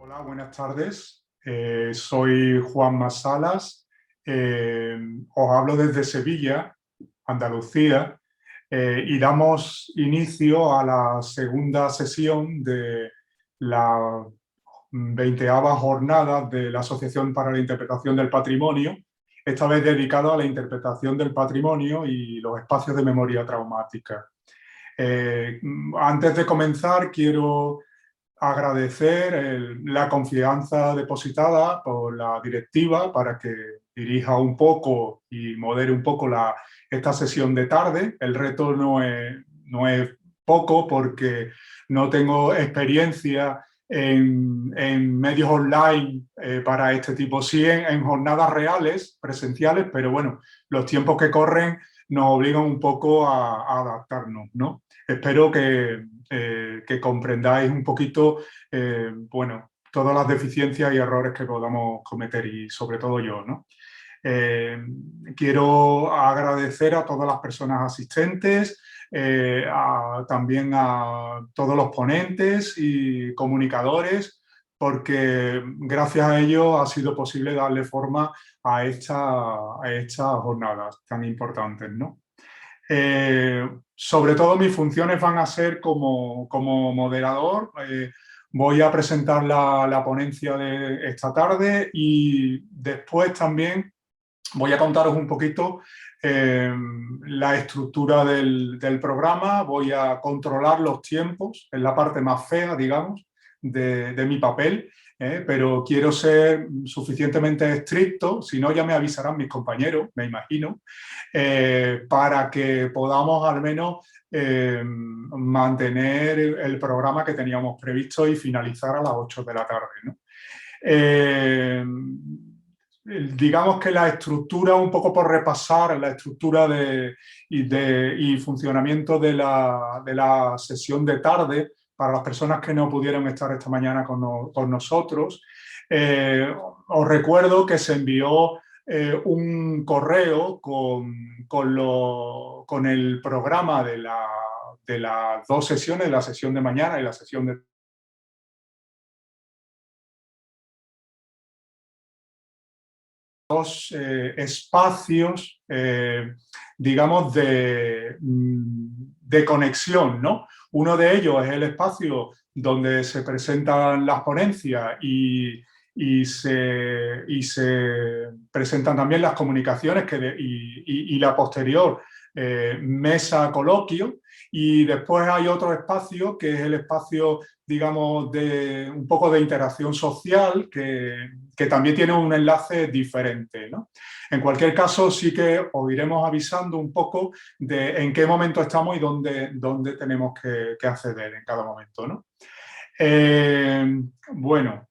Hola, buenas tardes. Soy Juanma Salas. Os hablo desde Sevilla, Andalucía, y damos inicio a la segunda sesión de la 20ª jornada de la Asociación para la Interpretación del Patrimonio, esta vez dedicado a la interpretación del patrimonio y los espacios de memoria traumática. Antes de comenzar, quiero agradecer la confianza depositada por la directiva para que dirija un poco y modere un poco esta sesión de tarde. El reto no es poco porque no tengo experiencia en medios online para este tipo, sí en jornadas reales, presenciales, pero bueno, los tiempos que corren nos obligan un poco a adaptarnos, ¿no? Espero que comprendáis un poquito, bueno, todas las deficiencias y errores que podamos cometer y sobre todo yo, ¿no? Quiero agradecer a todas las personas asistentes, también a todos los ponentes y comunicadores, porque gracias a ellos ha sido posible darle forma a estas jornadas tan importantes, ¿no? Sobre todo mis funciones van a ser como moderador. Voy a presentar la ponencia de esta tarde y después también voy a contaros un poquito la estructura del programa. Voy a controlar los tiempos, es la parte más fea, digamos, de mi papel. Pero quiero ser suficientemente estricto, si no ya me avisarán mis compañeros, me imagino, para que podamos al menos mantener el programa que teníamos previsto y finalizar a las 8 de la tarde, ¿no? Digamos que la estructura, un poco por repasar la estructura y funcionamiento de la sesión de tarde, para las personas que no pudieron estar esta mañana con nosotros. Os recuerdo que se envió un correo con el programa de las dos sesiones, la sesión de mañana y la sesión de dos espacios, digamos, de conexión, ¿no? Uno de ellos es el espacio donde se presentan las ponencias y se presentan también las comunicaciones y la posterior mesa coloquio. Y después hay otro espacio que es el espacio, digamos, de un poco de interacción social que también tiene un enlace diferente, ¿no? En cualquier caso, sí que os iremos avisando un poco de en qué momento estamos y dónde tenemos que acceder en cada momento, ¿no? Bueno,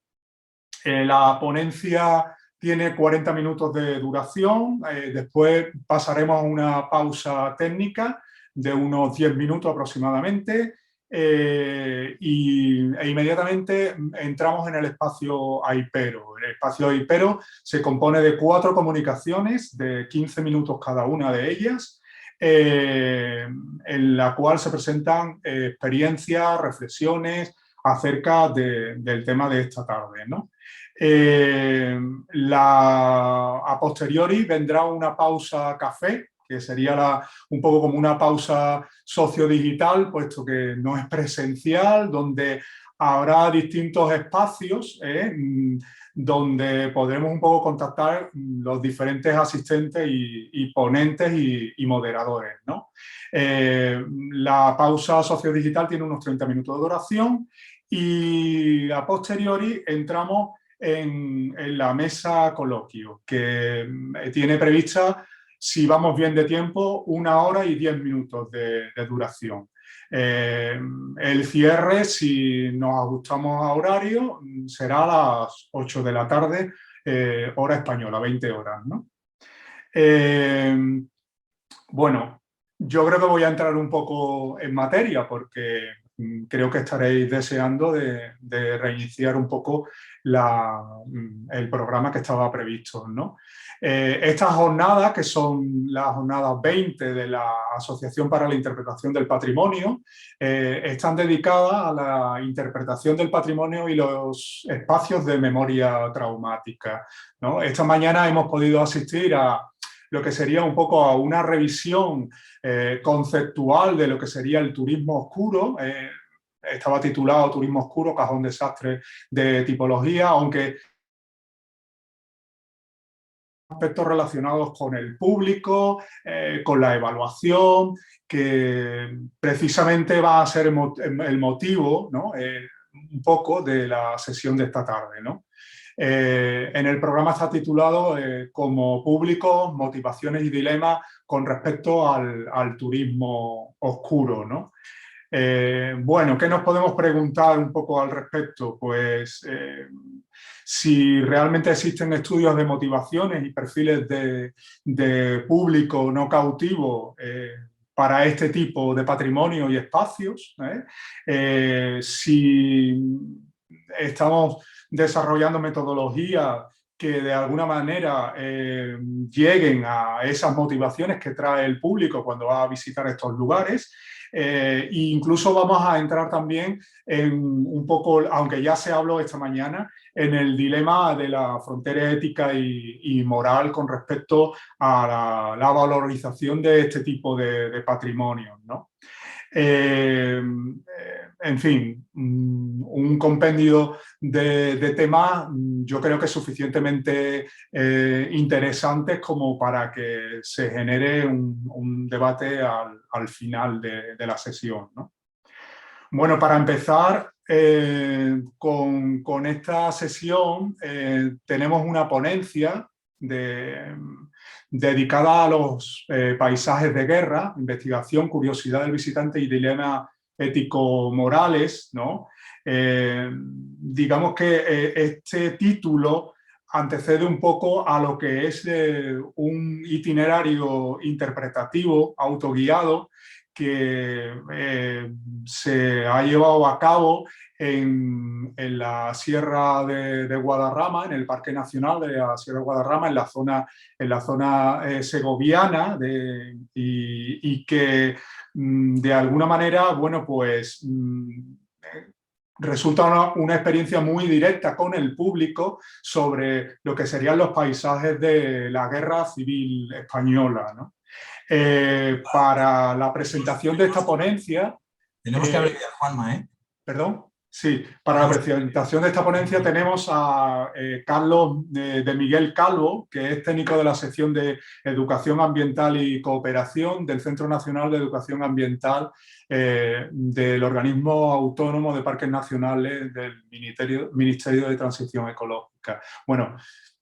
la ponencia tiene 40 minutos de duración, después pasaremos a una pausa técnica de unos 10 minutos aproximadamente e inmediatamente entramos en el espacio AIPERO. El espacio AIPERO se compone de 4 comunicaciones de 15 minutos cada una de ellas, en la cual se presentan experiencias, reflexiones acerca del tema de esta tarde, ¿no? A posteriori vendrá una pausa café, que sería un poco como una pausa sociodigital, puesto que no es presencial, donde habrá distintos espacios donde podremos un poco contactar los diferentes asistentes y ponentes y moderadores, ¿no? La pausa sociodigital tiene unos 30 minutos de duración y a posteriori entramos en la mesa coloquio, que tiene prevista, si vamos bien de tiempo, 1 hora y 10 minutos de duración. El cierre, si nos ajustamos a horario, será a las 8 de la tarde, hora española, 20 horas, ¿no? Bueno, yo creo que voy a entrar un poco en materia porque creo que estaréis deseando de reiniciar un poco el programa que estaba previsto, ¿no? Estas jornadas, que son las jornadas 20 de la Asociación para la Interpretación del Patrimonio, están dedicadas a la interpretación del patrimonio y los espacios de memoria traumática, ¿no? Esta mañana hemos podido asistir a lo que sería un poco a una revisión conceptual de lo que sería el turismo oscuro. Estaba titulado Turismo Oscuro, Cajón Desastre de Tipología, aunque aspectos relacionados con el público, con la evaluación, que precisamente va a ser el motivo, ¿no? Un poco de la sesión de esta tarde, ¿no? En el programa está titulado como público, motivaciones y dilemas con respecto al turismo oscuro, ¿no? Bueno, ¿qué nos podemos preguntar un poco al respecto? Pues si realmente existen estudios de motivaciones y perfiles de público no cautivo para este tipo de patrimonio y espacios, si estamos desarrollando metodologías que de alguna manera lleguen a esas motivaciones que trae el público cuando va a visitar estos lugares. E incluso vamos a entrar también en un poco, aunque ya se habló esta mañana, en el dilema de la frontera ética y moral con respecto a la valorización de este tipo de patrimonios, ¿no? En fin, un compendio de temas yo creo que es suficientemente interesantes como para que se genere un debate al final de la sesión, ¿no? Bueno, para empezar con esta sesión tenemos una ponencia dedicada a los paisajes de guerra, investigación, curiosidad del visitante y dilemas ético-morales, ¿no? Digamos que este título antecede un poco a lo que es un itinerario interpretativo autoguiado que se ha llevado a cabo en la Sierra de Guadarrama, en el Parque Nacional de la Sierra de Guadarrama, en la zona segoviana, y que de alguna manera, bueno, pues resulta una experiencia muy directa con el público sobre lo que serían los paisajes de la Guerra Civil Española, ¿no? Para la presentación de esta ponencia... Tenemos que abreviar, Juanma, ¿eh? Perdón. Sí, para la presentación de esta ponencia tenemos a Carlos de Miguel Calvo, que es técnico de la sección de Educación Ambiental y Cooperación del Centro Nacional de Educación Ambiental del Organismo Autónomo de Parques Nacionales del Ministerio de Transición Ecológica. Bueno,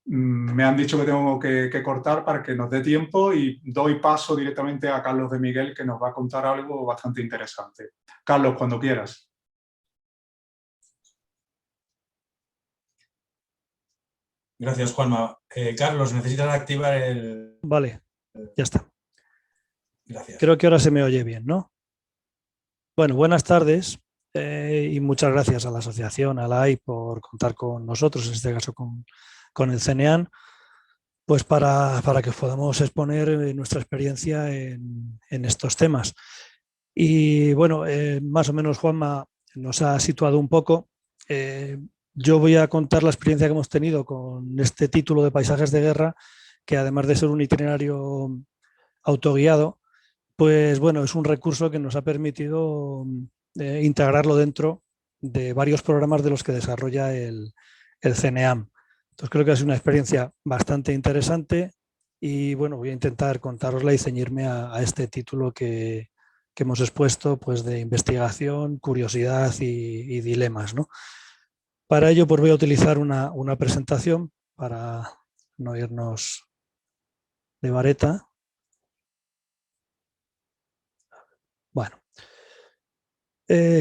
me han dicho que tengo que cortar para que nos dé tiempo y doy paso directamente a Carlos de Miguel, que nos va a contar algo bastante interesante. Carlos, cuando quieras. Gracias, Juanma. Carlos, necesitas activar el... Vale, ya está. Gracias. Creo que ahora se me oye bien, ¿no? Bueno, buenas tardes y muchas gracias a la asociación, a la AI, por contar con nosotros, en este caso con el CNEAN, pues para que podamos exponer nuestra experiencia en estos temas. Y bueno, más o menos Juanma nos ha situado un poco. Yo voy a contar la experiencia que hemos tenido con este título de Paisajes de Guerra, que además de ser un itinerario autoguiado, pues bueno, es un recurso que nos ha permitido integrarlo dentro de varios programas de los que desarrolla el CNEAM. Entonces creo que ha sido una experiencia bastante interesante y bueno, voy a intentar contarosla y ceñirme a este título que hemos expuesto, pues de investigación, curiosidad y dilemas, ¿no? Para ello, pues voy a utilizar una presentación para no irnos de vareta. Bueno,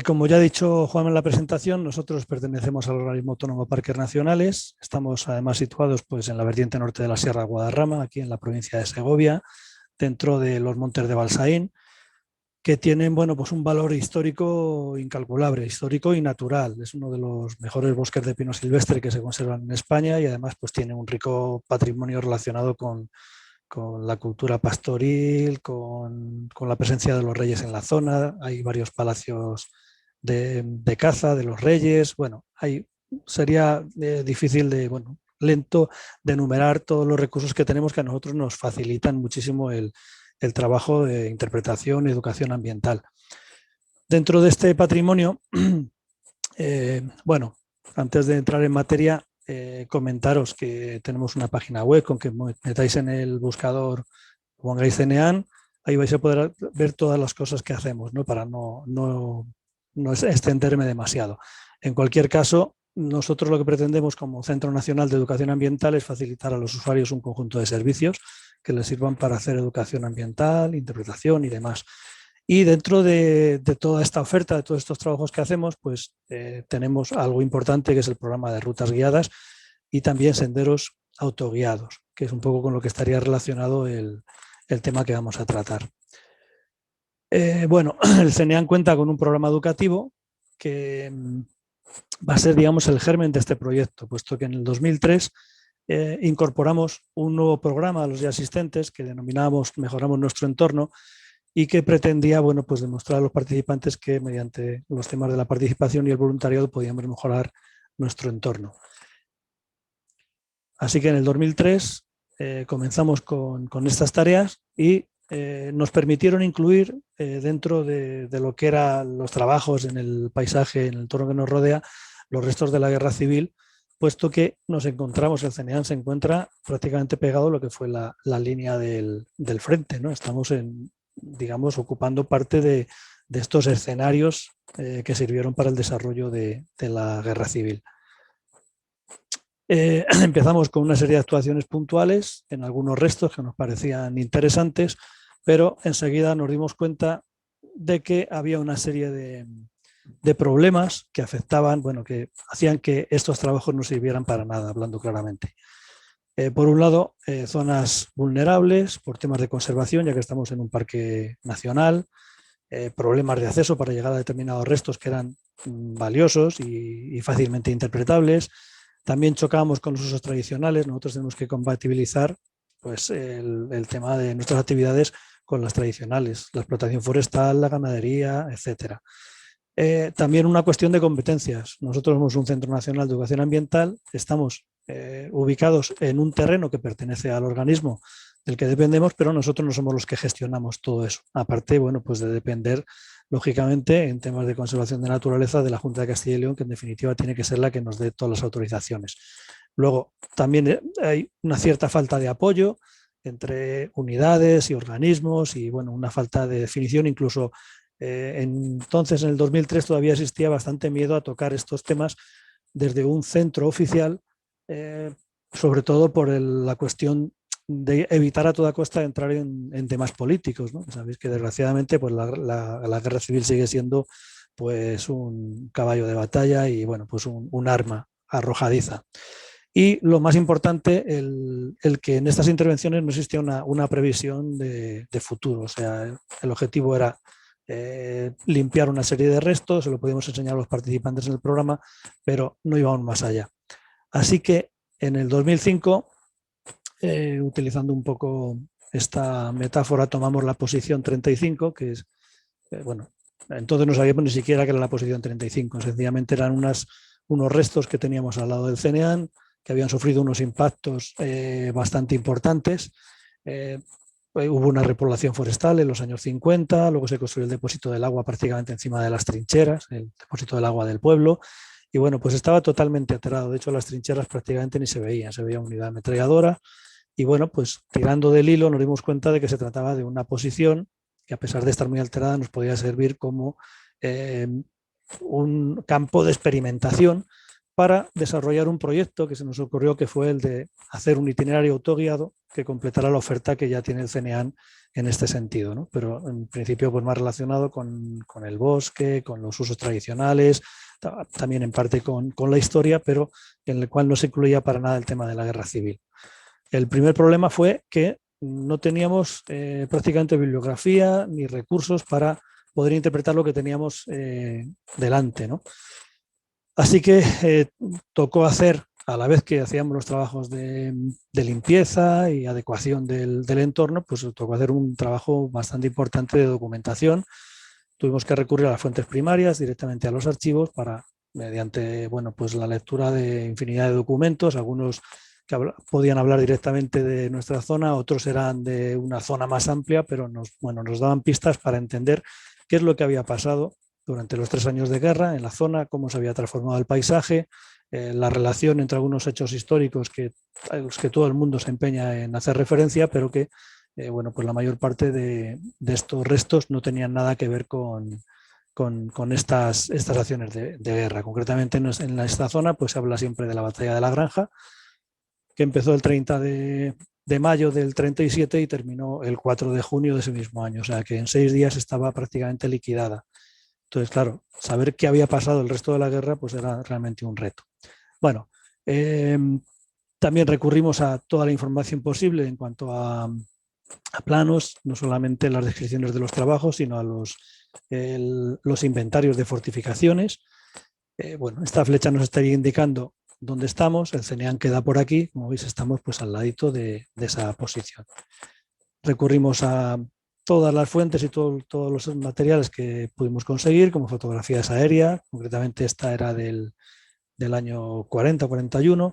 como ya ha dicho Juan en la presentación, nosotros pertenecemos al Organismo Autónomo de Parques Nacionales. Estamos además situados pues, en la vertiente norte de la Sierra de Guadarrama, aquí en la provincia de Segovia, dentro de los Montes de Balsaín. que tienen, bueno, pues un valor histórico incalculable, histórico y natural. Es uno de los mejores bosques de pino silvestre que se conservan en España y además pues tiene un rico patrimonio relacionado con la cultura pastoril, con la presencia de los reyes en la zona. Hay varios palacios de caza de los reyes. Bueno, sería difícil lento de enumerar todos los recursos que tenemos que a nosotros nos facilitan muchísimo el trabajo de interpretación y educación ambiental. Dentro de este patrimonio, bueno, antes de entrar en materia, comentaros que tenemos una página web con que metáis en el buscador, pongáis CENEAN, ahí vais a poder ver todas las cosas que hacemos, ¿no? Para no extenderme demasiado. En cualquier caso, nosotros lo que pretendemos como Centro Nacional de Educación Ambiental es facilitar a los usuarios un conjunto de servicios que les sirvan para hacer educación ambiental, interpretación y demás. Y dentro de toda esta oferta, de todos estos trabajos que hacemos, pues tenemos algo importante que es el programa de rutas guiadas y también senderos autoguiados, que es un poco con lo que estaría relacionado el tema que vamos a tratar. Bueno, el CENEAN cuenta con un programa educativo que va a ser, digamos, el germen de este proyecto, puesto que en el 2003 incorporamos un nuevo programa a los ya existentes que denominamos Mejoramos nuestro entorno y que pretendía, bueno, pues demostrar a los participantes que mediante los temas de la participación y el voluntariado podíamos mejorar nuestro entorno. Así que en el 2003 comenzamos con estas tareas y nos permitieron incluir dentro de lo que eran los trabajos en el paisaje, en el entorno que nos rodea, los restos de la guerra civil, puesto que nos encontramos, el CENEAN se encuentra prácticamente pegado a lo que fue la línea del frente, ¿no? Estamos digamos, ocupando parte de estos escenarios que sirvieron para el desarrollo de la guerra civil. Empezamos con una serie de actuaciones puntuales en algunos restos que nos parecían interesantes, pero enseguida nos dimos cuenta de que había una serie de problemas que afectaban, bueno, que hacían que estos trabajos no sirvieran para nada, hablando claramente. Por un lado, zonas vulnerables por temas de conservación, ya que estamos en un parque nacional, problemas de acceso para llegar a determinados restos que eran valiosos y fácilmente interpretables. También chocábamos con los usos tradicionales. Nosotros tenemos que compatibilizar pues, el tema de nuestras actividades con las tradicionales, la explotación forestal, la ganadería, etc. También una cuestión de competencias. Nosotros somos un Centro Nacional de Educación Ambiental, estamos ubicados en un terreno que pertenece al organismo del que dependemos, pero nosotros no somos los que gestionamos todo eso. Aparte, bueno, pues de depender, lógicamente, en temas de conservación de naturaleza de la Junta de Castilla y León, que en definitiva tiene que ser la que nos dé todas las autorizaciones. Luego, también hay una cierta falta de apoyo entre unidades y organismos y, bueno, una falta de definición. Incluso entonces, en el 2003, todavía existía bastante miedo a tocar estos temas desde un centro oficial, sobre todo por la cuestión de evitar a toda costa entrar en temas políticos, ¿no? Sabéis que desgraciadamente pues la guerra civil sigue siendo pues un caballo de batalla y bueno, pues un arma arrojadiza. Y lo más importante, el que en estas intervenciones no existía una previsión de futuro. O sea, el objetivo era limpiar una serie de restos, se lo podíamos enseñar a los participantes en el programa, pero no íbamos más allá. Así que en el 2005, utilizando un poco esta metáfora, tomamos la posición 35, que es, bueno, entonces no sabíamos ni siquiera que era la posición 35, sencillamente eran unos restos que teníamos al lado del CENEAN, que habían sufrido unos impactos bastante importantes. Hubo una repoblación forestal en los años 50, luego se construyó el depósito del agua prácticamente encima de las trincheras, el depósito del agua del pueblo, y bueno, pues estaba totalmente alterado. De hecho, las trincheras prácticamente ni se veía unidad ametralladora, y bueno, pues tirando del hilo nos dimos cuenta de que se trataba de una posición que a pesar de estar muy alterada nos podía servir como un campo de experimentación para desarrollar un proyecto que se nos ocurrió, que fue el de hacer un itinerario autoguiado que completara la oferta que ya tiene el CENEAN en este sentido, ¿no? Pero en principio pues más relacionado con el bosque, con los usos tradicionales, también en parte con la historia, pero en el cual no se incluía para nada el tema de la guerra civil. El primer problema fue que no teníamos prácticamente bibliografía ni recursos para poder interpretar lo que teníamos delante, ¿no? Así que tocó hacer, a la vez que hacíamos los trabajos de limpieza y adecuación del entorno, pues tocó hacer un trabajo bastante importante de documentación. Tuvimos que recurrir a las fuentes primarias, directamente a los archivos, para, mediante pues la lectura de infinidad de documentos, algunos que podían hablar directamente de nuestra zona, otros eran de una zona más amplia, pero nos daban pistas para entender qué es lo que había pasado durante los 3 años de guerra en la zona, cómo se había transformado el paisaje, la relación entre algunos hechos históricos a los que todo el mundo se empeña en hacer referencia, pero que pues la mayor parte de estos restos no tenían nada que ver con estas acciones de guerra. Concretamente en esta zona pues se habla siempre de la batalla de la Granja, que empezó el 30 de mayo del 37 y terminó el 4 de junio de ese mismo año. O sea que en 6 días estaba prácticamente liquidada. Entonces, claro, saber qué había pasado el resto de la guerra pues era realmente un reto. Bueno, también recurrimos a toda la información posible en cuanto a planos, no solamente las descripciones de los trabajos, sino a los inventarios de fortificaciones. Esta flecha nos estaría indicando dónde estamos. El CENEAN queda por aquí. Como veis, estamos pues al ladito de esa posición. Recurrimos a todas las fuentes y todos los materiales que pudimos conseguir, como fotografías aéreas. Concretamente esta era del año 40-41,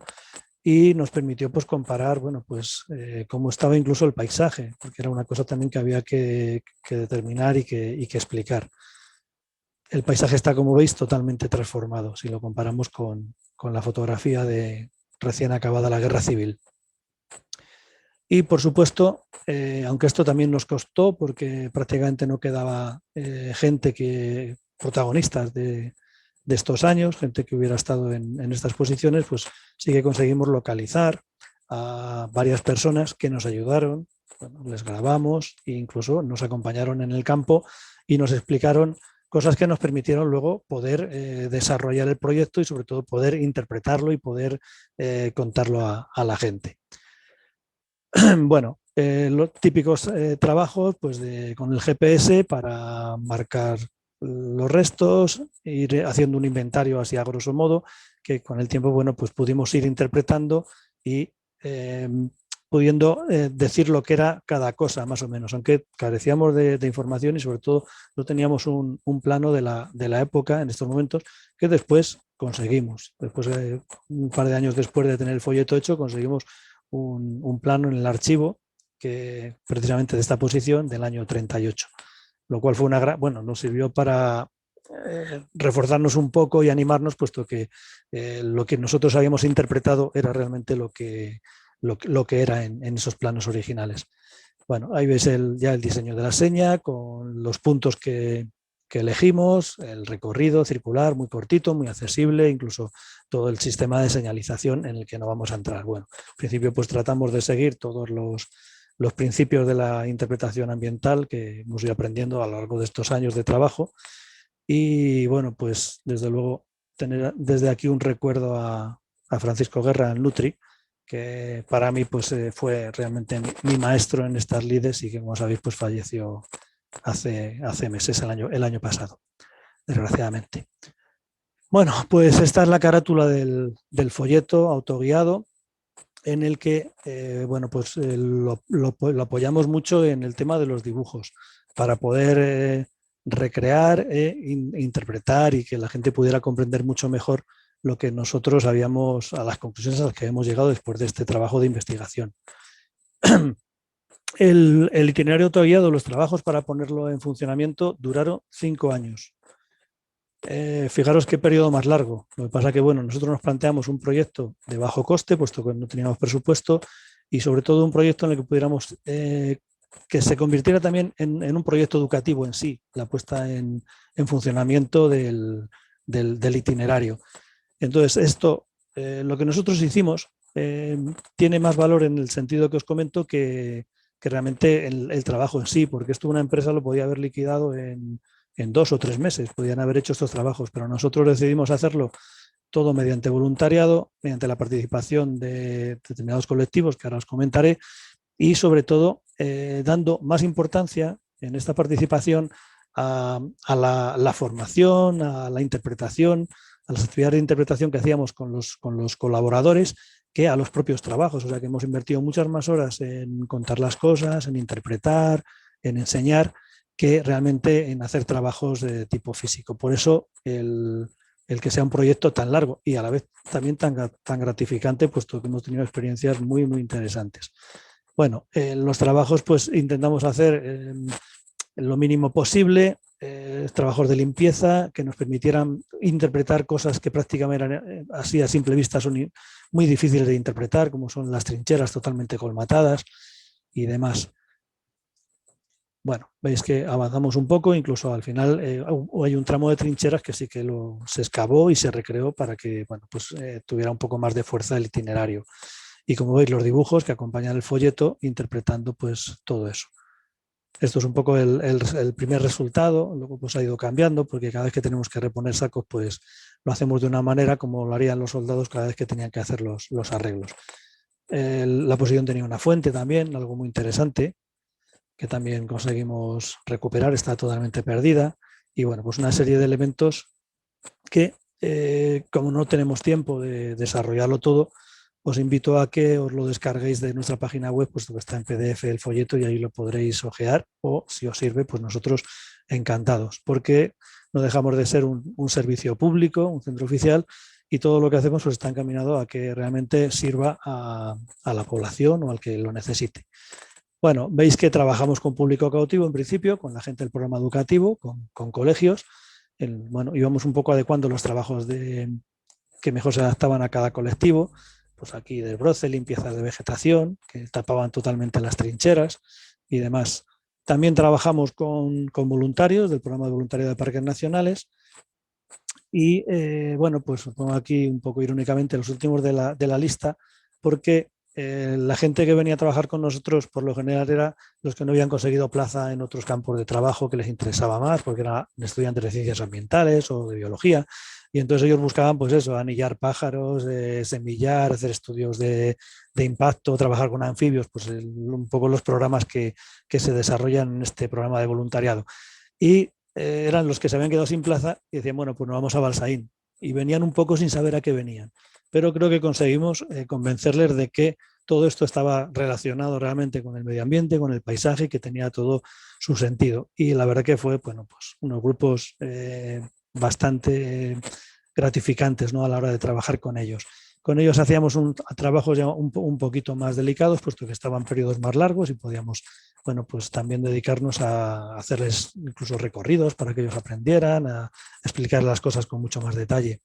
y nos permitió pues comparar cómo estaba incluso el paisaje, porque era una cosa también que había que determinar y que explicar. El paisaje está, como veis, totalmente transformado si lo comparamos con la fotografía de recién acabada la guerra civil. Y por supuesto, aunque esto también nos costó porque prácticamente no quedaba protagonistas de estos años, gente que hubiera estado en estas posiciones, pues sí que conseguimos localizar a varias personas que nos ayudaron. Les grabamos e incluso nos acompañaron en el campo y nos explicaron cosas que nos permitieron luego poder desarrollar el proyecto y sobre todo poder interpretarlo y poder contarlo a la gente. Los típicos trabajos pues con el GPS para marcar los restos, ir haciendo un inventario así a grosso modo, que con el tiempo pues pudimos ir interpretando y pudiendo decir lo que era cada cosa más o menos, aunque carecíamos de información y sobre todo no teníamos un plano de la época en estos momentos, que después conseguimos. Después, un par de años después de tener el folleto hecho, conseguimos un plano en el archivo que precisamente de esta posición del año 38, lo cual fue nos sirvió para reforzarnos un poco y animarnos, puesto que lo que nosotros habíamos interpretado era realmente lo que era en esos planos originales. Bueno, ahí veis ya el diseño de la seña con los puntos que elegimos, el recorrido circular muy cortito, muy accesible, incluso todo el sistema de señalización en el que no vamos a entrar. Bueno, al principio pues tratamos de seguir todos los principios de la interpretación ambiental que hemos ido aprendiendo a lo largo de estos años de trabajo, y bueno, pues desde luego tener desde aquí un recuerdo a Francisco Guerra, el Nutri, que para mí pues fue realmente mi maestro en estas lides y que, como sabéis, pues falleció hace meses, el año pasado, desgraciadamente. Bueno, pues esta es la carátula del folleto autoguiado, en el que lo apoyamos mucho en el tema de los dibujos, para poder recrear e interpretar y que la gente pudiera comprender mucho mejor lo que nosotros a las conclusiones a las que hemos llegado después de este trabajo de investigación. El itinerario autoguiado, los trabajos para ponerlo en funcionamiento, duraron 5 años. Fijaros qué periodo más largo. Lo que pasa que nosotros nos planteamos un proyecto de bajo coste, puesto que no teníamos presupuesto, y sobre todo un proyecto en el que pudiéramos que se convirtiera también en un proyecto educativo en sí, la puesta en funcionamiento del itinerario. Entonces, esto, lo que nosotros hicimos, tiene más valor en el sentido que os comento que realmente el trabajo en sí, porque esto una empresa lo podía haber liquidado en 2 o 3 meses, podían haber hecho estos trabajos, pero nosotros decidimos hacerlo todo mediante voluntariado, mediante la participación de determinados colectivos que ahora os comentaré, y sobre todo dando más importancia en esta participación a la formación, a la interpretación, a las actividades de interpretación que hacíamos con los colaboradores, que a los propios trabajos. O sea que hemos invertido muchas más horas en contar las cosas, en interpretar, en enseñar, que realmente en hacer trabajos de tipo físico. Por eso el que sea un proyecto tan largo y a la vez también tan gratificante, puesto que hemos tenido experiencias muy, muy interesantes. Bueno, los trabajos pues intentamos hacer lo mínimo posible, trabajos de limpieza que nos permitieran interpretar cosas que prácticamente eran, así a simple vista son muy difíciles de interpretar, como son las trincheras totalmente colmatadas y demás. Bueno, veis que avanzamos un poco, incluso al final hay un tramo de trincheras que sí que se excavó y se recreó para que bueno, pues, tuviera un poco más de fuerza el itinerario. Y como veis, los dibujos que acompañan el folleto interpretando pues todo eso. Esto es un poco el primer resultado, luego pues ha ido cambiando porque cada vez que tenemos que reponer sacos pues lo hacemos de una manera como lo harían los soldados cada vez que tenían que hacer los arreglos. La posición tenía una fuente también, algo muy interesante, que también conseguimos recuperar, está totalmente perdida. Y bueno, pues una serie de elementos que, como no tenemos tiempo de desarrollarlo todo, os invito a que os lo descarguéis de nuestra página web, puesto que está en PDF el folleto y ahí lo podréis ojear, o si os sirve, pues nosotros encantados, porque no dejamos de ser un servicio público, un centro oficial, y todo lo que hacemos pues está encaminado a que realmente sirva a la población o al que lo necesite. Bueno, veis que trabajamos con público cautivo en principio, con la gente del programa educativo, con colegios. Bueno, íbamos un poco adecuando los trabajos que mejor se adaptaban a cada colectivo. Pues aquí desbroce, limpiezas de vegetación, que tapaban totalmente las trincheras y demás. También trabajamos con voluntarios del programa de voluntariado de Parques Nacionales. Y bueno, pues pongo aquí un poco irónicamente los últimos de la lista, porque la gente que venía a trabajar con nosotros por lo general era los que no habían conseguido plaza en otros campos de trabajo que les interesaba más, porque eran estudiantes de ciencias ambientales o de biología, y entonces ellos buscaban pues eso, anillar pájaros, semillar, hacer estudios de impacto, trabajar con anfibios, pues un poco los programas que se desarrollan en este programa de voluntariado. Y eran los que se habían quedado sin plaza y decían, bueno, pues nos vamos a Balsaín. Y venían un poco sin saber a qué venían. Pero creo que conseguimos convencerles de que todo esto estaba relacionado realmente con el medio ambiente, con el paisaje, que tenía todo su sentido. Y la verdad que fue, bueno, pues unos grupos bastante gratificantes, ¿no?, a la hora de trabajar con ellos. Con ellos hacíamos trabajos ya un poquito más delicados, puesto que estaban periodos más largos y podíamos, bueno, pues también dedicarnos a hacerles incluso recorridos para que ellos aprendieran, a explicar las cosas con mucho más detalle.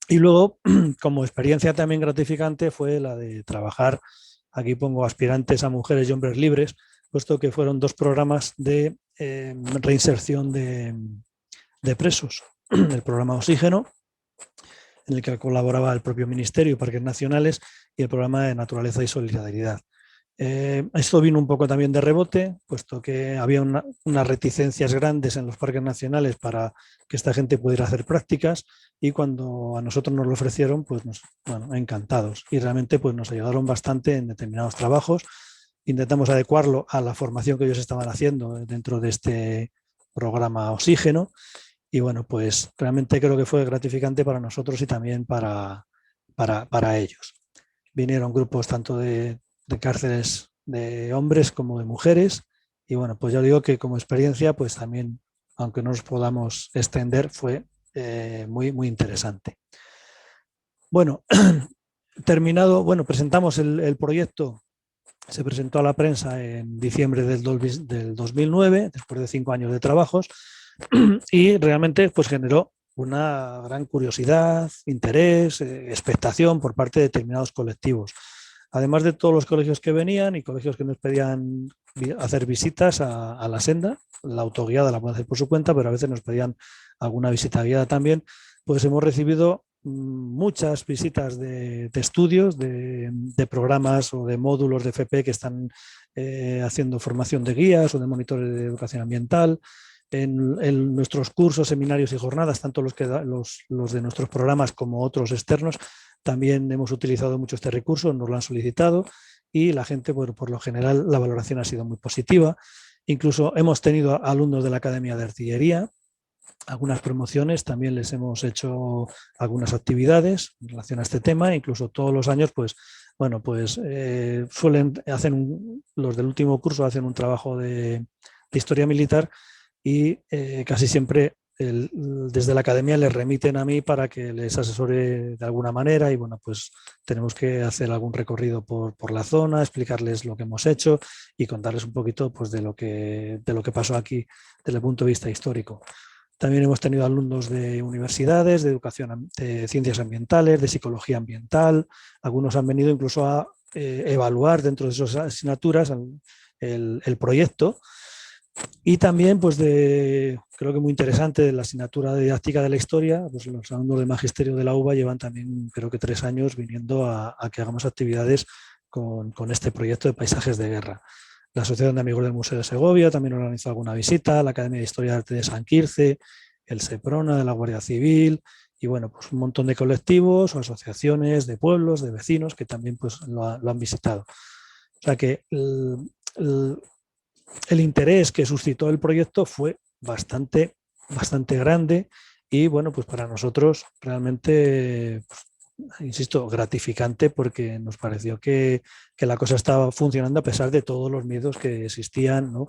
Y luego, como experiencia también gratificante, fue la de trabajar, aquí pongo aspirantes a mujeres y hombres libres, puesto que fueron 2 programas de reinserción de presos. El programa Oxígeno, en el que colaboraba el propio Ministerio y Parques Nacionales, y el programa de Naturaleza y Solidaridad. Esto vino un poco también de rebote, puesto que había unas reticencias grandes en los parques nacionales para que esta gente pudiera hacer prácticas, y cuando a nosotros nos lo ofrecieron, pues bueno, encantados, y realmente pues nos ayudaron bastante en determinados trabajos. Intentamos adecuarlo a la formación que ellos estaban haciendo dentro de este programa Oxígeno, y bueno, pues realmente creo que fue gratificante para nosotros y también para ellos. Vinieron grupos tanto de cárceles de hombres como de mujeres, y bueno, pues ya digo que como experiencia pues también, aunque no nos podamos extender, fue muy, muy interesante. Bueno, terminado, bueno, presentamos el proyecto, se presentó a la prensa en diciembre del 2009, después de 5 años de trabajos, y realmente pues generó una gran curiosidad, interés, expectación por parte de determinados colectivos. Además de todos los colegios que venían y colegios que nos pedían hacer visitas a la senda, la autoguiada la pueden hacer por su cuenta, pero a veces nos pedían alguna visita guiada también, pues hemos recibido muchas visitas de estudios, de programas o de módulos de FP que están haciendo formación de guías o de monitores de educación ambiental. En nuestros cursos, seminarios y jornadas, tanto los de nuestros programas como otros externos, también hemos utilizado mucho este recurso, nos lo han solicitado, y la gente, bueno, por lo general la valoración ha sido muy positiva. Incluso hemos tenido alumnos de la Academia de Artillería, algunas promociones, también les hemos hecho algunas actividades en relación a este tema, incluso todos los años, pues, bueno, pues suelen hacer los del último curso hacen un trabajo de historia militar y casi siempre desde la academia les remiten a mí para que les asesore de alguna manera y bueno, pues tenemos que hacer algún recorrido por la zona, explicarles lo que hemos hecho y contarles un poquito pues, de lo que pasó aquí desde el punto de vista histórico. También hemos tenido alumnos de universidades, de educación, de ciencias ambientales, de psicología ambiental. Algunos han venido incluso a evaluar dentro de esas asignaturas el proyecto. Y también, pues creo que muy interesante, la asignatura de didáctica de la historia, pues los alumnos del magisterio de la UBA llevan también, creo que 3 años viniendo a que hagamos actividades con este proyecto de paisajes de guerra. La Asociación de Amigos del Museo de Segovia también organizó alguna visita, la Academia de Historia y Arte de San Quirce, el SEPRONA de la Guardia Civil y bueno, pues un montón de colectivos o asociaciones de pueblos, de vecinos que también pues, lo han visitado. O sea que el interés que suscitó el proyecto fue bastante grande y bueno, pues para nosotros realmente, pues, insisto, gratificante porque nos pareció que la cosa estaba funcionando a pesar de todos los miedos que existían, ¿no?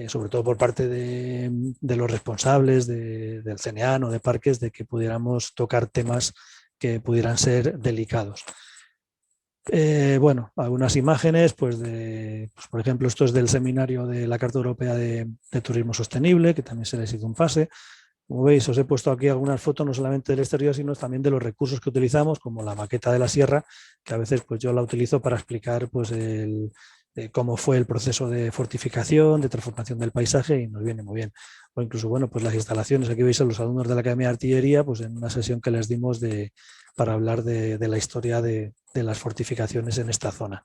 Sobre todo por parte de los responsables del CNEAN o de parques, de que pudiéramos tocar temas que pudieran ser delicados. Bueno, algunas imágenes, pues, por ejemplo, esto es del seminario de la Carta Europea de Turismo Sostenible, que también se les hizo un pase. Como veis, os he puesto aquí algunas fotos no solamente del exterior, sino también de los recursos que utilizamos, como la maqueta de la sierra, que a veces pues, yo la utilizo para explicar pues, cómo fue el proceso de fortificación, de transformación del paisaje y nos viene muy bien. O incluso, bueno, pues las instalaciones, aquí veis a los alumnos de la Academia de Artillería, pues en una sesión que les dimos para hablar de la historia de las fortificaciones en esta zona.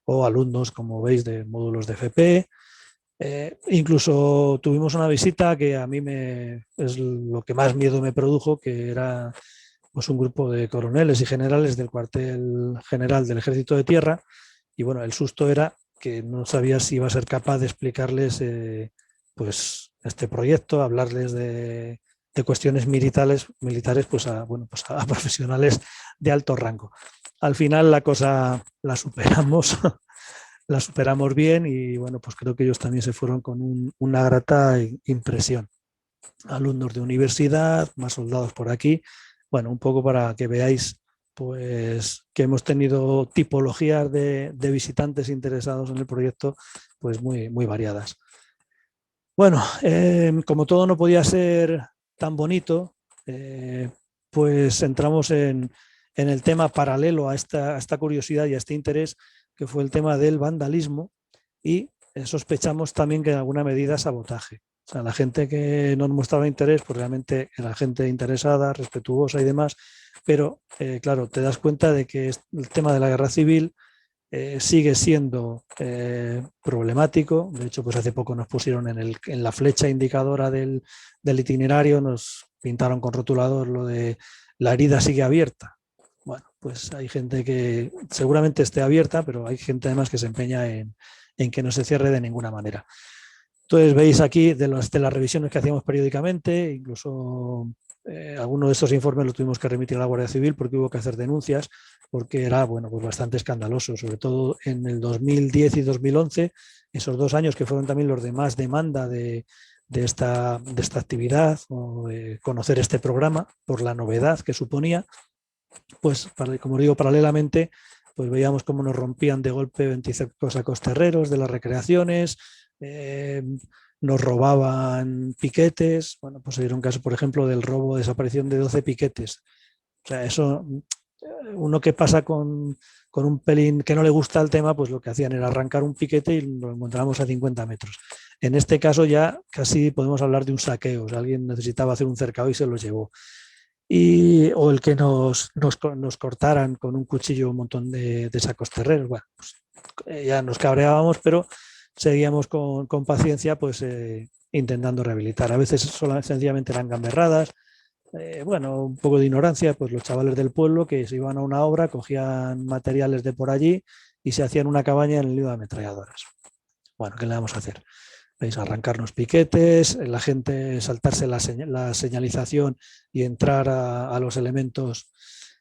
O alumnos, como veis, de módulos de FP. Incluso tuvimos una visita que a mí es lo que más miedo me produjo, que era pues, un grupo de coroneles y generales del cuartel general del Ejército de Tierra y bueno, el susto era que no sabía si iba a ser capaz de explicarles pues, este proyecto, hablarles de cuestiones militares pues a profesionales de alto rango. Al final la cosa la superamos la superamos bien y bueno, pues creo que ellos también se fueron con una grata impresión. Alumnos de universidad, más soldados por aquí. Bueno, un poco para que veáis pues que hemos tenido tipologías de visitantes interesados en el proyecto pues muy variadas. Bueno, como todo no podía ser tan bonito, pues entramos en el tema paralelo a esta curiosidad y a este interés, que fue el tema del vandalismo y sospechamos también que en alguna medida sabotaje. O sea, la gente que nos mostraba interés, pues realmente era gente interesada, respetuosa y demás, pero claro, te das cuenta de que el tema de la guerra civil sigue siendo problemático. De hecho, pues hace poco nos pusieron en la flecha indicadora del itinerario, nos pintaron con rotulador lo de la herida sigue abierta. Bueno, pues hay gente que seguramente esté abierta, pero hay gente además que se empeña en que no se cierre de ninguna manera. Entonces veis aquí de las revisiones que hacíamos periódicamente, incluso algunos de estos informes los tuvimos que remitir a la Guardia Civil porque hubo que hacer denuncias, porque era bueno, pues bastante escandaloso, sobre todo en el 2010 y 2011, esos 2 años que fueron también los de más demanda de esta actividad o de conocer este programa por la novedad que suponía. Pues, como digo, paralelamente, pues veíamos cómo nos rompían de golpe 25 sacos terreros de las recreaciones, nos robaban piquetes. Bueno, pues se dieron caso, por ejemplo, del robo, desaparición de 12 piquetes. O sea, eso, uno que pasa con un pelín que no le gusta el tema, pues lo que hacían era arrancar un piquete y lo encontramos a 50 metros. En este caso ya casi podemos hablar de un saqueo. O sea, alguien necesitaba hacer un cercado y se lo llevó. O el que nos cortaran con un cuchillo un montón de sacos terreros. Bueno, pues ya nos cabreábamos, pero seguíamos con paciencia pues intentando rehabilitar. A veces sencillamente eran gamberradas, bueno, un poco de ignorancia, pues los chavales del pueblo que se iban a una obra, cogían materiales de por allí y se hacían una cabaña en el nido de ametralladoras. Bueno, ¿qué le vamos a hacer? ¿Veis? Arrancarnos piquetes, la gente saltarse la señalización y entrar a los elementos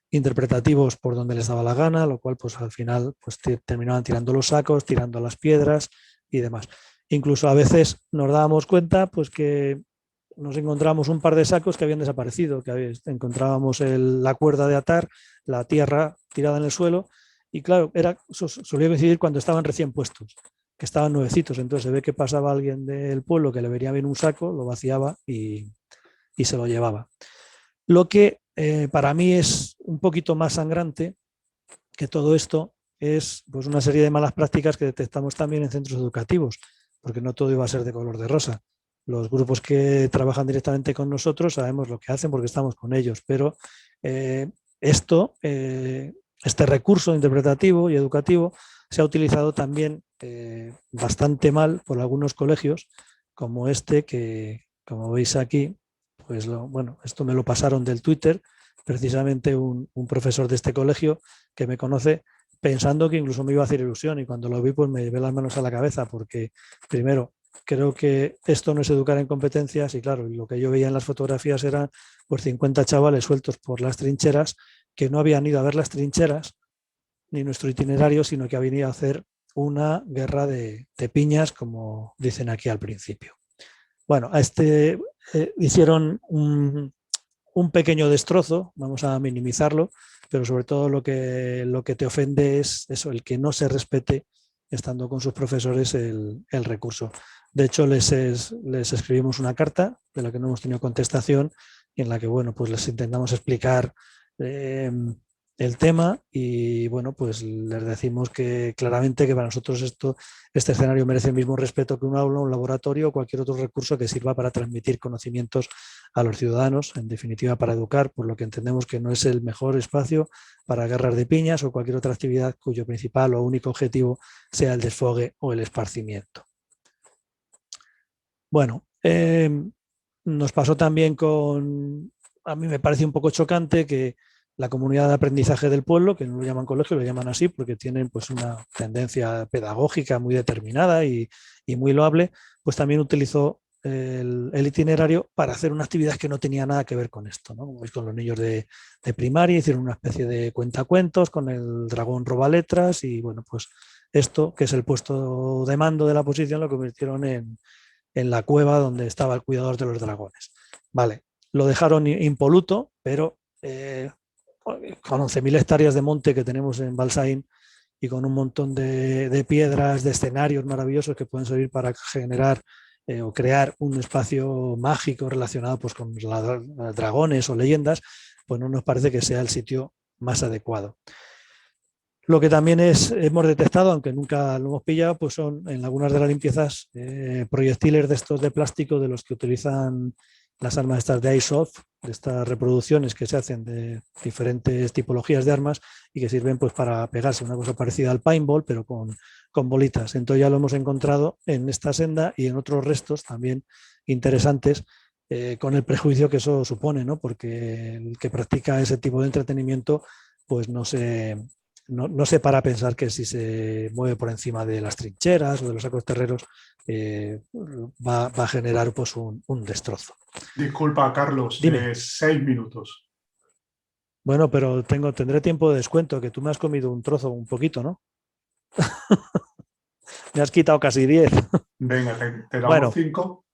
interpretativos por donde les daba la gana, lo cual pues al final pues terminaban tirando los sacos, tirando las piedras y demás. Incluso a veces nos dábamos cuenta pues que nos encontramos un par de sacos que habían desaparecido, que encontrábamos la cuerda de atar, la tierra tirada en el suelo, y claro, solía coincidir cuando estaban recién puestos, que estaban nuevecitos. Entonces se ve que pasaba alguien del pueblo que le vería bien un saco, lo vaciaba y se lo llevaba. Lo que para mí es un poquito más sangrante que todo esto es pues, una serie de malas prácticas que detectamos también en centros educativos, porque no todo iba a ser de color de rosa. Los grupos que trabajan directamente con nosotros sabemos lo que hacen porque estamos con ellos, pero este recurso interpretativo y educativo se ha utilizado también bastante mal por algunos colegios, como este que, como veis aquí, pues bueno, esto me lo pasaron del Twitter, precisamente un profesor de este colegio que me conoce pensando que incluso me iba a hacer ilusión, y cuando lo vi pues me llevé las manos a la cabeza, porque primero creo que esto no es educar en competencias, y claro, lo que yo veía en las fotografías eran pues 50 chavales sueltos por las trincheras que no habían ido a ver las trincheras ni nuestro itinerario, sino que habían ido a hacer una guerra de piñas, como dicen aquí al principio. Bueno, a hicieron un pequeño destrozo, vamos a minimizarlo, pero sobre todo lo que te ofende es eso, el que no se respete, estando con sus profesores, el recurso. De hecho, les escribimos una carta de la que no hemos tenido contestación, y en la que bueno, pues les intentamos explicar el tema, y bueno, pues les decimos que claramente que para nosotros este escenario merece el mismo respeto que un aula, un laboratorio o cualquier otro recurso que sirva para transmitir conocimientos a los ciudadanos, en definitiva para educar, por lo que entendemos que no es el mejor espacio para guerras de piñas o cualquier otra actividad cuyo principal o único objetivo sea el desfogue o el esparcimiento. Bueno, nos pasó también a mí me parece un poco chocante que la comunidad de aprendizaje del pueblo, que no lo llaman colegio, lo llaman así porque tienen pues una tendencia pedagógica muy determinada y muy loable, pues también utilizó el itinerario para hacer una actividad que no tenía nada que ver con esto, ¿no? Como veis, con los niños de primaria hicieron una especie de cuentacuentos con el dragón robaletras, y bueno, pues esto, que es el puesto de mando de la posición, lo convirtieron en la cueva donde estaba el cuidador de los dragones. Vale, lo dejaron impoluto, pero con 11.000 hectáreas de monte que tenemos en Balsaín, y con un montón de piedras, de escenarios maravillosos que pueden servir para generar o crear un espacio mágico relacionado pues, con dragones o leyendas, pues no nos parece que sea el sitio más adecuado. Lo que también hemos detectado, aunque nunca lo hemos pillado, pues son en algunas de las limpiezas proyectiles de estos de plástico, de los que utilizan las armas estas de Airsoft, de estas reproducciones que se hacen de diferentes tipologías de armas y que sirven pues para pegarse, una cosa parecida al paintball, pero con bolitas. Entonces ya lo hemos encontrado en esta senda y en otros restos también interesantes, con el prejuicio que eso supone, ¿no? Porque el que practica ese tipo de entretenimiento pues no se para a pensar que si se mueve por encima de las trincheras o de los sacos terreros va a generar pues, un destrozo. Disculpa, Carlos, 6 minutos. Bueno, pero tendré tiempo de descuento, que tú me has comido un trozo, un poquito, ¿no? Me has quitado casi 10. Venga, te damos 5.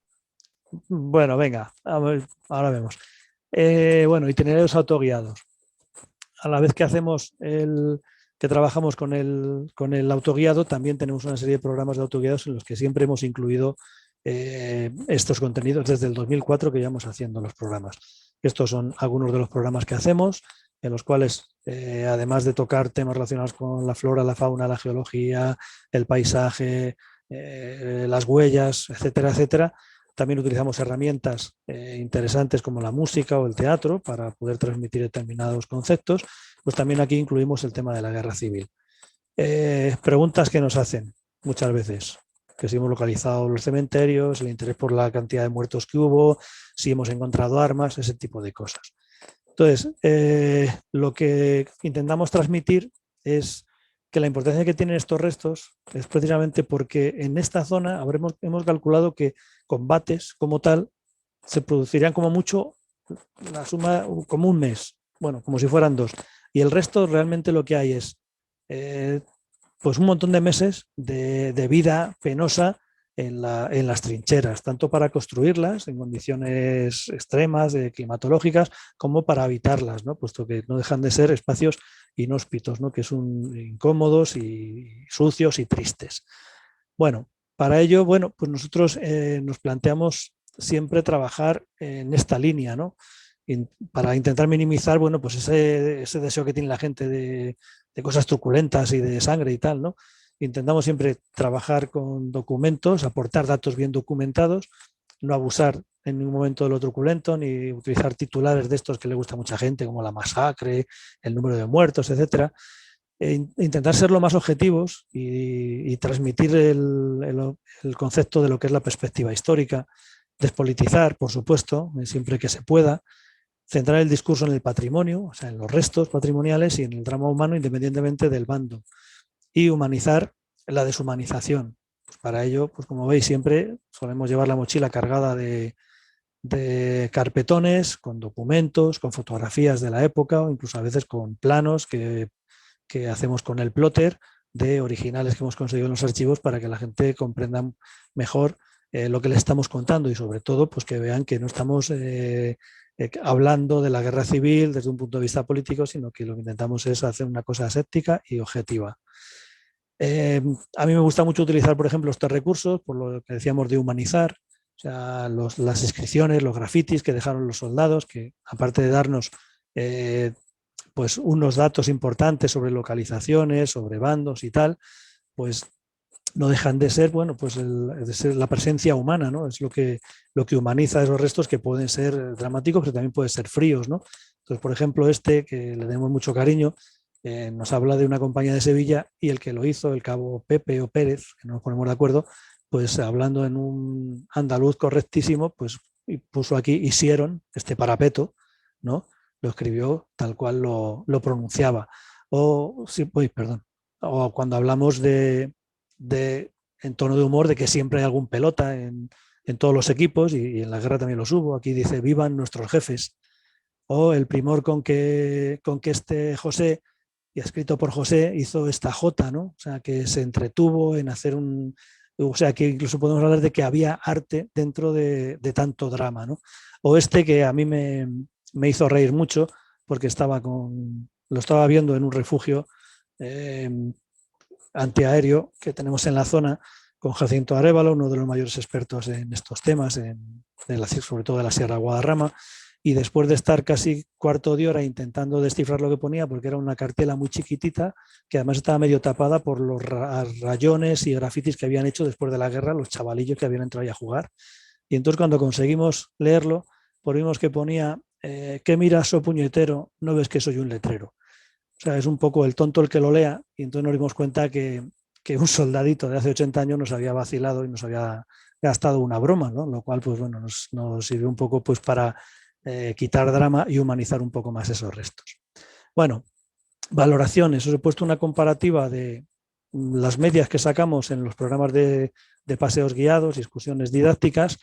Bueno, venga, a ver, ahora vemos. Bueno, itinerarios autoguiados. A la vez que trabajamos con el autoguiado, también tenemos una serie de programas de autoguiados en los que siempre hemos incluido estos contenidos desde el 2004 que llevamos haciendo los programas. Estos son algunos de los programas que hacemos, en los cuales, además de tocar temas relacionados con la flora, la fauna, la geología, el paisaje, las huellas, etcétera, etcétera, también utilizamos herramientas interesantes como la música o el teatro para poder transmitir determinados conceptos. Pues también aquí incluimos el tema de la guerra civil. Preguntas que nos hacen muchas veces, que si hemos localizado los cementerios, el interés por la cantidad de muertos que hubo, si hemos encontrado armas, ese tipo de cosas. Entonces, lo que intentamos transmitir es que la importancia que tienen estos restos es precisamente porque en esta zona hemos calculado que combates como tal se producirían como mucho la suma como un mes, bueno, como si fueran 2. Y el resto realmente lo que hay es pues un montón de meses de vida penosa en las trincheras, tanto para construirlas en condiciones extremas, climatológicas, como para habitarlas, ¿no? Puesto que no dejan de ser espacios inhóspitos, ¿no? Que son incómodos y sucios y tristes. Bueno, para ello, bueno, pues nosotros nos planteamos siempre trabajar en esta línea, ¿no? Para intentar minimizar, bueno, pues ese deseo que tiene la gente de cosas truculentas y de sangre y tal, ¿no? Intentamos siempre trabajar con documentos, aportar datos bien documentados, no abusar en ningún momento de lo truculento, ni utilizar titulares de estos que le gusta a mucha gente, como la masacre, el número de muertos, etcétera. Intentar ser lo más objetivos y transmitir el concepto de lo que es la perspectiva histórica, despolitizar, por supuesto, siempre que se pueda, centrar el discurso en el patrimonio, o sea, en los restos patrimoniales y en el drama humano independientemente del bando, y humanizar la deshumanización. Pues para ello, pues como veis, siempre solemos llevar la mochila cargada de carpetones, con documentos, con fotografías de la época o incluso a veces con planos que hacemos con el plotter de originales que hemos conseguido en los archivos para que la gente comprenda mejor lo que les estamos contando y sobre todo pues que vean que no estamos hablando de la guerra civil desde un punto de vista político, sino que lo que intentamos es hacer una cosa aséptica y objetiva. A mí me gusta mucho utilizar, por ejemplo, estos recursos, por lo que decíamos de humanizar, o sea, las inscripciones, los grafitis que dejaron los soldados, que aparte de darnos pues unos datos importantes sobre localizaciones, sobre bandos y tal, pues no dejan de ser, bueno, pues de ser la presencia humana, ¿no? Es lo que humaniza esos restos que pueden ser dramáticos, pero también pueden ser fríos, ¿no? Entonces, por ejemplo, que le tenemos mucho cariño, nos habla de una compañía de Sevilla y el que lo hizo, el cabo Pepe o Pérez, que no nos ponemos de acuerdo, pues hablando en un andaluz correctísimo, pues puso aquí hicieron este parapeto, ¿no? Lo escribió tal cual lo pronunciaba. O, sí, perdón. O cuando hablamos en tono de humor de que siempre hay algún pelota en todos los equipos y en la guerra también los hubo. Aquí dice, vivan nuestros jefes. O el primor con que este José, y escrito por José, hizo esta jota, ¿no? O sea, que se entretuvo en hacer o sea, que incluso podemos hablar de que había arte dentro de tanto drama, ¿no? O que a mí me hizo reír mucho porque lo estaba viendo en un refugio antiaéreo que tenemos en la zona con Jacinto Arévalo, uno de los mayores expertos en estos temas, sobre todo de la Sierra Guadarrama, y después de estar casi cuarto de hora intentando descifrar lo que ponía, porque era una cartela muy chiquitita, que además estaba medio tapada por los rayones y grafitis que habían hecho después de la guerra los chavalillos que habían entrado ahí a jugar. Y entonces cuando conseguimos leerlo, vimos que ponía, ¿qué miras, oh puñetero? ¿No ves que soy un letrero? O sea, es un poco el tonto el que lo lea, y entonces nos dimos cuenta que un soldadito de hace 80 años nos había vacilado y nos había gastado una broma, ¿no? Lo cual, pues bueno, nos sirvió un poco pues para quitar drama y humanizar un poco más esos restos. Bueno, valoraciones. Os he puesto una comparativa de las medias que sacamos en los programas de paseos guiados y excursiones didácticas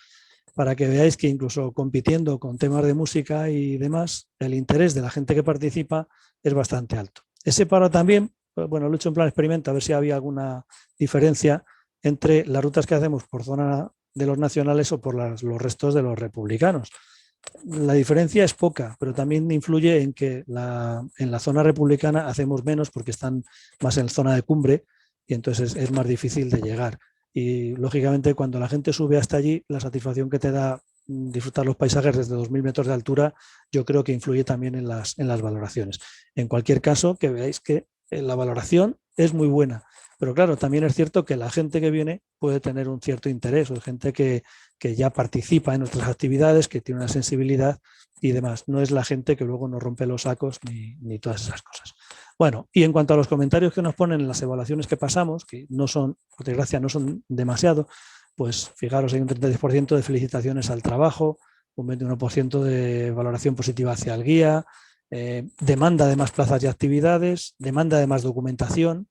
para que veáis que incluso compitiendo con temas de música y demás, el interés de la gente que participa es bastante alto. He separado también, bueno, lo he hecho en plan experimento a ver si había alguna diferencia entre las rutas que hacemos por zona de los nacionales o por los restos de los republicanos. La diferencia es poca, pero también influye en que en la zona republicana hacemos menos porque están más en zona de cumbre y entonces es más difícil de llegar. Y lógicamente cuando la gente sube hasta allí, la satisfacción que te da disfrutar los paisajes desde 2000 metros de altura, yo creo que influye también en las valoraciones. En cualquier caso, que veáis que la valoración es muy buena. Pero claro, también es cierto que la gente que viene puede tener un cierto interés, o gente que ya participa en nuestras actividades, que tiene una sensibilidad y demás. No es la gente que luego nos rompe los sacos ni todas esas cosas. Bueno, y en cuanto a los comentarios que nos ponen en las evaluaciones que pasamos, que no son, por desgracia, no son demasiado, pues fijaros, hay un 33% de felicitaciones al trabajo, un 21% de valoración positiva hacia el guía, demanda de más plazas y actividades, demanda de más documentación,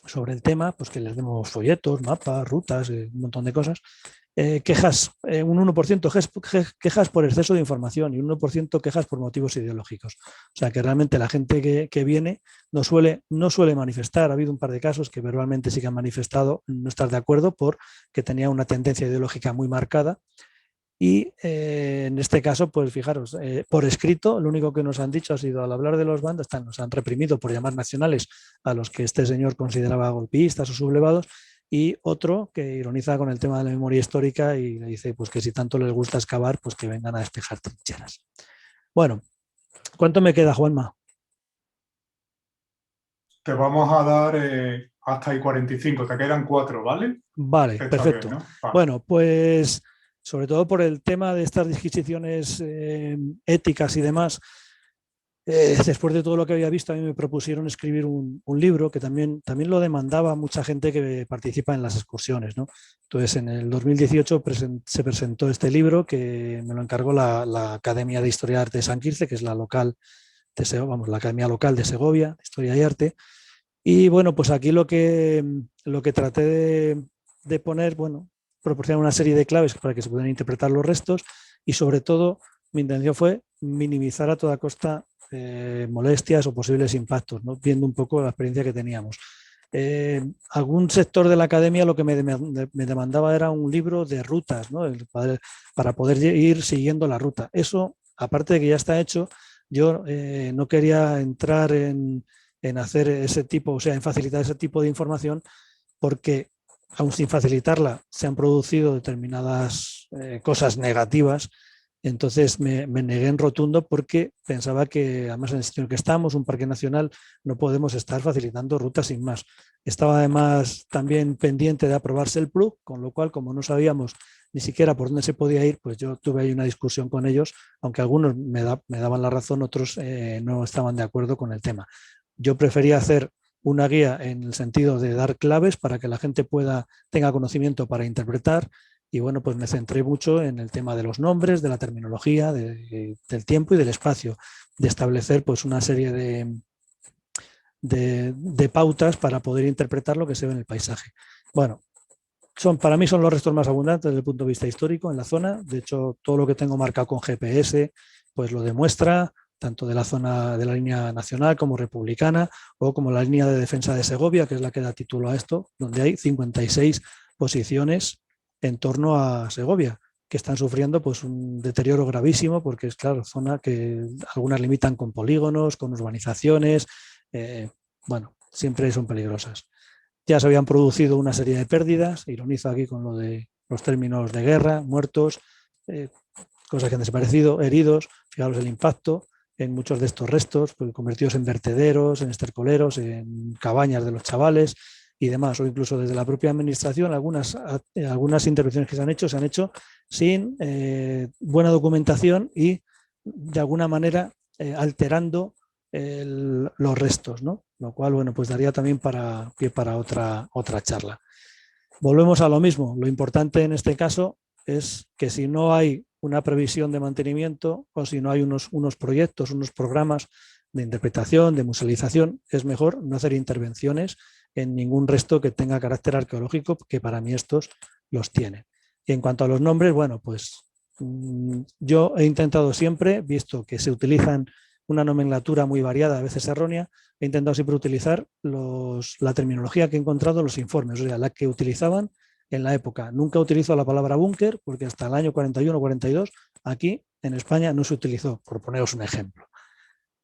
sobre el tema, pues que les demos folletos, mapas, rutas, un montón de cosas. Quejas, un 1% quejas por exceso de información y un 1% quejas por motivos ideológicos. O sea que realmente la gente que viene no suele manifestar. Ha habido un par de casos que verbalmente sí que han manifestado no estar de acuerdo porque tenía una tendencia ideológica muy marcada. Y en este caso, pues fijaros, por escrito, lo único que nos han dicho ha sido, al hablar de los bandos, nos han reprimido por llamar nacionales a los que este señor consideraba golpistas o sublevados, y otro que ironiza con el tema de la memoria histórica y le dice pues que si tanto les gusta excavar, pues que vengan a despejar trincheras. Bueno, ¿cuánto me queda, Juanma? Te vamos a dar hasta ahí 45, te quedan 4, ¿vale? Vale, Está perfecto. bien, ¿no? Vale. Bueno, pues sobre todo por el tema de estas disquisiciones éticas y demás, después de todo lo que había visto, a mí me propusieron escribir un libro que también lo demandaba mucha gente que participa en las excursiones, ¿no? Entonces, en el 2018 se presentó este libro que me lo encargó la Academia de Historia y Arte de San Quirce, que es la local la Academia Local de Segovia, de Historia y Arte. Y bueno, pues aquí lo que traté de poner, bueno, proporcionar una serie de claves para que se puedan interpretar los restos y sobre todo mi intención fue minimizar a toda costa molestias o posibles impactos, ¿no? Viendo un poco la experiencia que teníamos. Algún sector de la academia lo que me demandaba era un libro de rutas, ¿no? Para poder ir siguiendo la ruta. Eso, aparte de que ya está hecho, yo no quería entrar en hacer ese tipo, o sea, en facilitar ese tipo de información, porque aun sin facilitarla se han producido determinadas cosas negativas. Entonces me negué en rotundo porque pensaba que, además en el sitio en el que estamos, un parque nacional, no podemos estar facilitando rutas sin más. Estaba además también pendiente de aprobarse el PLUG, con lo cual, como no sabíamos ni siquiera por dónde se podía ir, pues yo tuve ahí una discusión con ellos, aunque algunos me daban la razón, otros no estaban de acuerdo con el tema. Yo prefería hacer una guía en el sentido de dar claves para que la gente tenga conocimiento para interpretar. Y bueno, pues me centré mucho en el tema de los nombres, de la terminología, del tiempo y del espacio, de establecer pues una serie de pautas para poder interpretar lo que se ve en el paisaje. Bueno, para mí son los restos más abundantes desde el punto de vista histórico en la zona. De hecho, todo lo que tengo marcado con GPS pues lo demuestra, tanto de la zona de la línea nacional como republicana, o como la línea de defensa de Segovia, que es la que da título a esto, donde hay 56 posiciones en torno a Segovia, que están sufriendo pues un deterioro gravísimo, porque es claro, zona que algunas limitan con polígonos, con urbanizaciones, bueno, siempre son peligrosas. Ya se habían producido una serie de pérdidas, ironizo aquí con lo de los términos de guerra, muertos, cosas que han desaparecido, heridos, fijaros el impacto en muchos de estos restos, pues, convertidos en vertederos, en estercoleros, en cabañas de los chavales y demás, o incluso desde la propia administración, algunas intervenciones que se han hecho sin buena documentación y de alguna manera alterando los restos, ¿no? Lo cual, bueno, pues daría también pie para otra charla. Volvemos a lo mismo. Lo importante en este caso es que si no hay una previsión de mantenimiento o si no hay unos proyectos, unos programas de interpretación, de musealización, es mejor no hacer intervenciones en ningún resto que tenga carácter arqueológico, que para mí estos los tienen. Y en cuanto a los nombres, bueno, pues yo he intentado siempre, visto que se utilizan una nomenclatura muy variada, a veces errónea, he intentado siempre utilizar la terminología que he encontrado en los informes, o sea, la que utilizaban en la época. Nunca utilizo la palabra búnker porque hasta el año 41 o 42 aquí en España no se utilizó, por poneros un ejemplo.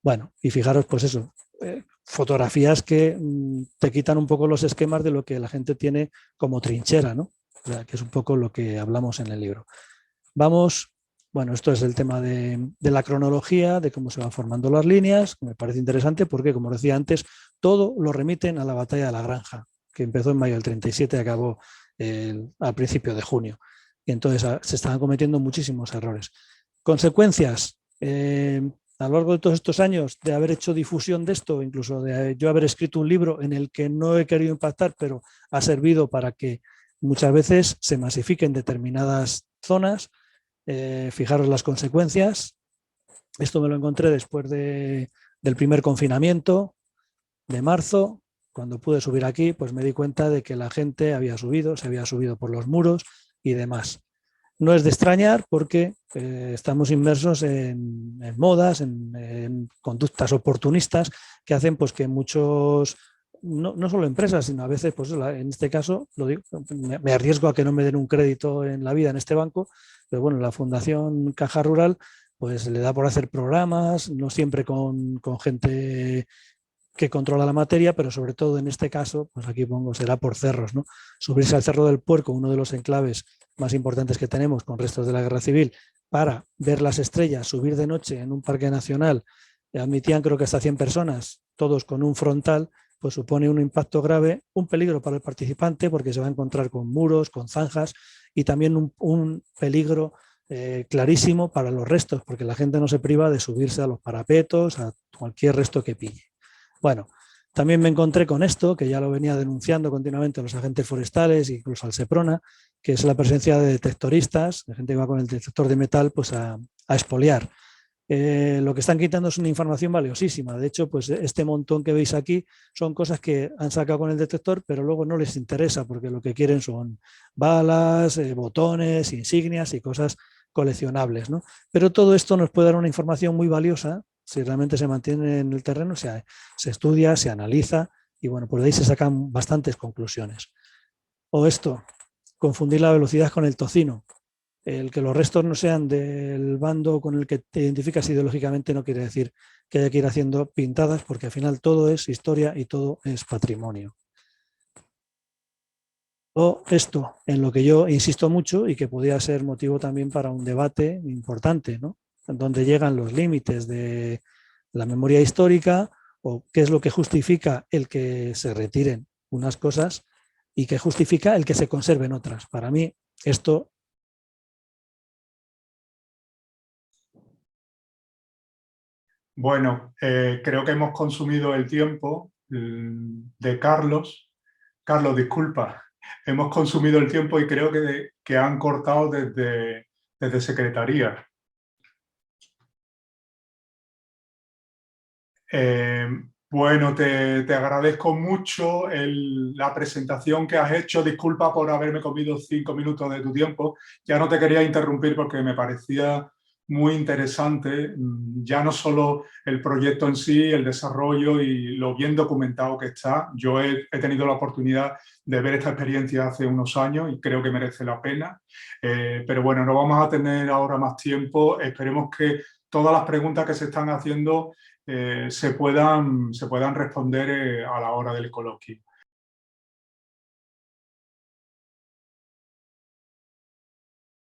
Bueno, y fijaros pues eso, fotografías que te quitan un poco los esquemas de lo que la gente tiene como trinchera, ¿no? O sea, que es un poco lo que hablamos en el libro. Vamos, bueno, esto es el tema de la cronología, de cómo se van formando las líneas, que me parece interesante porque, como decía antes, todo lo remiten a la batalla de la Granja, que empezó en mayo del 37 y acabó al principio de junio. Y entonces se estaban cometiendo muchísimos errores. Consecuencias, a lo largo de todos estos años de haber hecho difusión de esto, incluso de yo haber escrito un libro en el que no he querido impactar, pero ha servido para que muchas veces se masifiquen determinadas zonas. Fijaros las consecuencias. Esto me lo encontré después del primer confinamiento de marzo. cuando pude subir aquí, pues me di cuenta de que la gente había subido, se había subido por los muros y demás. No es de extrañar porque estamos inmersos en modas, en conductas oportunistas que hacen pues, que muchos, no solo empresas, sino a veces, pues en este caso, lo digo, me arriesgo a que no me den un crédito en la vida en este banco, pero bueno, la Fundación Caja Rural pues le da por hacer programas, no siempre con gente que controla la materia, pero sobre todo en este caso, pues aquí pongo, será por cerros, ¿no? Subirse al Cerro del Puerco, uno de los enclaves más importantes que tenemos con restos de la Guerra Civil, para ver las estrellas, subir de noche en un parque nacional, admitían creo que hasta 100 personas, todos con un frontal, pues supone un impacto grave, un peligro para el participante porque se va a encontrar con muros, con zanjas y también un peligro clarísimo para los restos, porque la gente no se priva de subirse a los parapetos, a cualquier resto que pille. Bueno, también me encontré con esto, que ya lo venía denunciando continuamente a los agentes forestales, incluso al Seprona, que es la presencia de detectoristas, de gente que va con el detector de metal pues a expoliar. Lo que están quitando es una información valiosísima. De hecho, pues este montón que veis aquí son cosas que han sacado con el detector, pero luego no les interesa porque lo que quieren son balas, botones, insignias y cosas coleccionables, ¿no? Pero todo esto nos puede dar una información muy valiosa si realmente se mantiene en el terreno, se estudia, se analiza y bueno, por ahí se sacan bastantes conclusiones. O esto, confundir la velocidad con el tocino. El que los restos no sean del bando con el que te identificas ideológicamente no quiere decir que haya que ir haciendo pintadas, porque al final todo es historia y todo es patrimonio. O esto, en lo que yo insisto mucho y que podría ser motivo también para un debate importante, ¿no? Donde llegan los límites de la memoria histórica o qué es lo que justifica el que se retiren unas cosas y qué justifica el que se conserven otras. Para mí esto... Bueno, creo que hemos consumido el tiempo de Carlos. Carlos, disculpa, hemos consumido el tiempo y creo que han cortado desde Secretaría. Bueno, te agradezco mucho la presentación que has hecho. Disculpa por haberme comido 5 minutos de tu tiempo. Ya no te quería interrumpir porque me parecía muy interesante, ya no solo el proyecto en sí, el desarrollo y lo bien documentado que está. Yo he tenido la oportunidad de ver esta experiencia hace unos años y creo que merece la pena. Pero bueno, no vamos a tener ahora más tiempo. Esperemos que todas las preguntas que se están haciendo se puedan responder a la hora del coloquio.